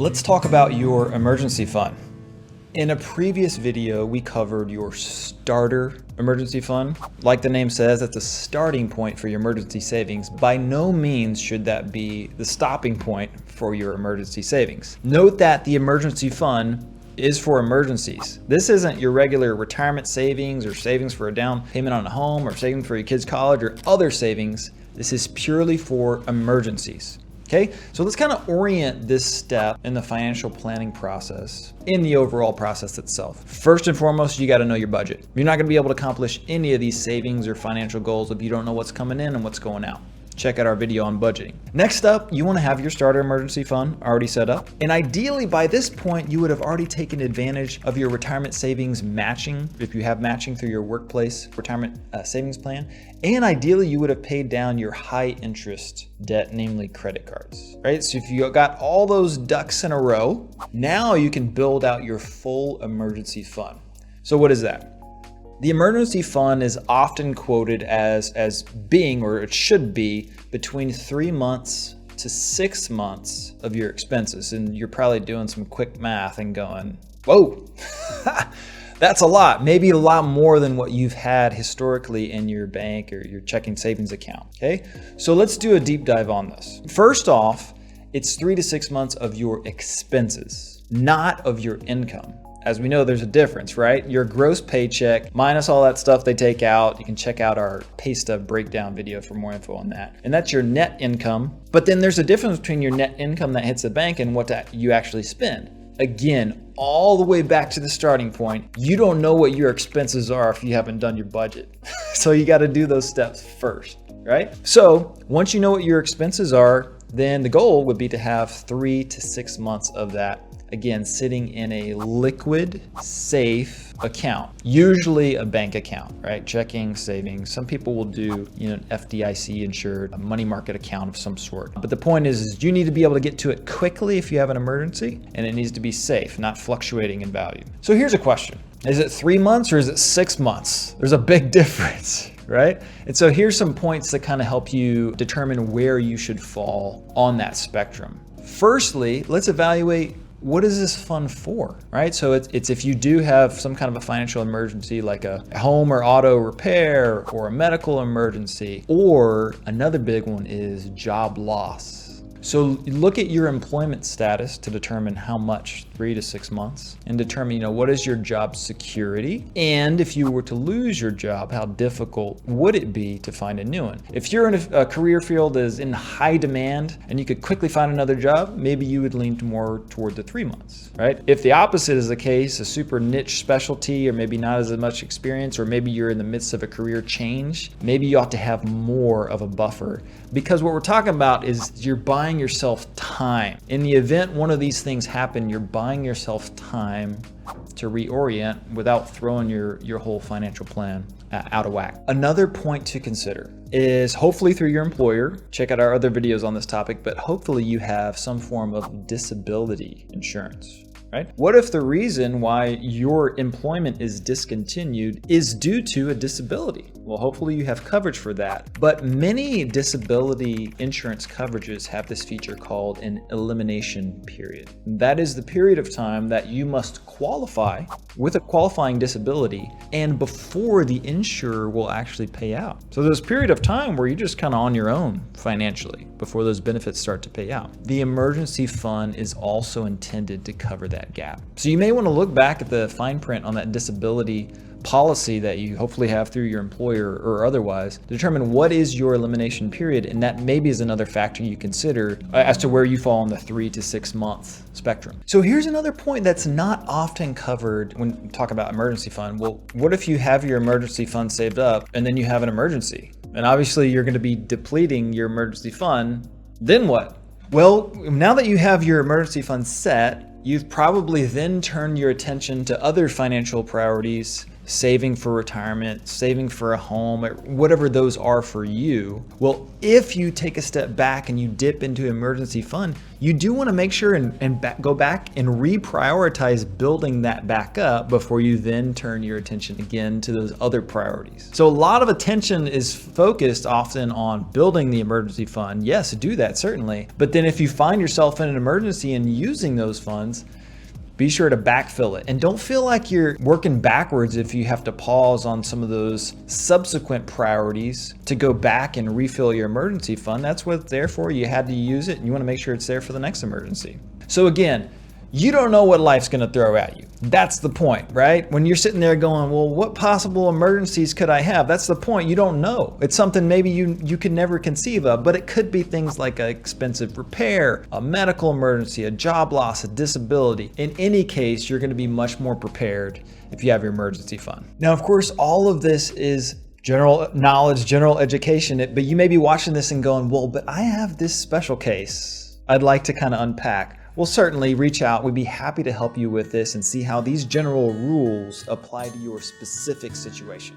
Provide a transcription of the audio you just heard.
Let's talk about your emergency fund. In a previous video, we covered your starter emergency fund. Like the name says, that's a starting point for your emergency savings. By no means should that be the stopping point for your emergency savings. Note that the emergency fund is for emergencies. This isn't your regular retirement savings or savings for a down payment on a home or savings for your kids' college or other savings. This is purely for emergencies. Okay, so let's kind of orient this step in the financial planning process in the overall process itself. First and foremost, you got to know your budget. You're not going to be able to accomplish any of these savings or financial goals if you don't know what's coming in and what's going out. Check out our video on budgeting. Next up, you want to have your starter emergency fund already set up. And ideally, by this point, you would have already taken advantage of your retirement savings matching, if you have matching through your workplace retirement savings plan. And ideally, you would have paid down your high interest debt, namely credit cards, right? So if you got all those ducks in a row, now you can build out your full emergency fund. So what is that? The emergency fund is often quoted as being, or it should be, between 3 months to 6 months of your expenses. And you're probably doing some quick math and going, whoa, that's a lot. Maybe a lot more than what you've had historically in your bank or your checking savings account, okay? So let's do a deep dive on this. First off, it's 3 to 6 months of your expenses, not of your income. As we know, there's a difference, right? Your gross paycheck minus all that stuff they take out. You can check out our pay stub breakdown video for more info on that. And that's your net income. But then there's a difference between your net income that hits the bank and what you actually spend. Again, all the way back to the starting point, you don't know what your expenses are if you haven't done your budget. So you got to do those steps first, right? So once you know what your expenses are, then the goal would be to have 3 to 6 months of that, again, sitting in a liquid, safe account, usually a bank account, right? Checking, savings. Some people will do, an FDIC insured, a money market account of some sort. But the point is you need to be able to get to it quickly if you have an emergency, and it needs to be safe, not fluctuating in value. So here's a question. Is it 3 months or is it 6 months? There's a big difference, right? And so here's some points that kind of help you determine where you should fall on that spectrum. Firstly, let's evaluate, what is this fund for, right? So it's if you do have some kind of a financial emergency, like a home or auto repair or a medical emergency, or another big one is job loss. So look at your employment status to determine how much, 3 to 6 months, and determine, what is your job security? And if you were to lose your job, how difficult would it be to find a new one? If you're in a career field that is in high demand and you could quickly find another job, maybe you would lean more toward the 3 months, right? If the opposite is the case, a super niche specialty, or maybe not as much experience, or maybe you're in the midst of a career change, maybe you ought to have more of a buffer. Because what we're talking about is you're buying yourself time. In the event one of these things happen, you're buying yourself time to reorient without throwing your whole financial plan out of whack. Another point to consider is, hopefully through your employer, check out our other videos on this topic, but hopefully you have some form of disability insurance. Right? What if the reason why your employment is discontinued is due to a disability? Well, hopefully you have coverage for that. But many disability insurance coverages have this feature called an elimination period. That is the period of time that you must qualify with a qualifying disability and before the insurer will actually pay out. So there's a period of time where you're just kind of on your own financially before those benefits start to pay out. The emergency fund is also intended to cover that gap. So you may want to look back at the fine print on that disability policy that you hopefully have through your employer or otherwise, determine what is your elimination period, and that maybe is another factor you consider as to where you fall on the 3 to 6 month spectrum. So here's another point that's not often covered when we talk about emergency fund. Well, what if you have your emergency fund saved up and then you have an emergency? And obviously you're going to be depleting your emergency fund. Then what? Well, now that you have your emergency fund set, you've probably then turned your attention to other financial priorities saving for retirement, saving for a home, or whatever those are for you. Well, if you take a step back and you dip into emergency fund, you do want to make sure and go back and reprioritize building that back up before you then turn your attention again to those other priorities. So a lot of attention is focused often on building the emergency fund. Yes, do that certainly. But then if you find yourself in an emergency and using those funds, be sure to backfill it. And don't feel like you're working backwards if you have to pause on some of those subsequent priorities to go back and refill your emergency fund. That's what it's there for. You had to use it and you want to make sure it's there for the next emergency. So again, you don't know what life's going to throw at you. That's the point, right? When you're sitting there going, well, what possible emergencies could I have? That's the point. You don't know. It's something maybe you could never conceive of, but it could be things like an expensive repair, a medical emergency, a job loss, a disability. In any case, you're going to be much more prepared if you have your emergency fund. Now, of course, all of this is general knowledge, general education, but you may be watching this and going, well, but I have this special case I'd like to kind of unpack. Well, certainly reach out. We'd be happy to help you with this and see how these general rules apply to your specific situation.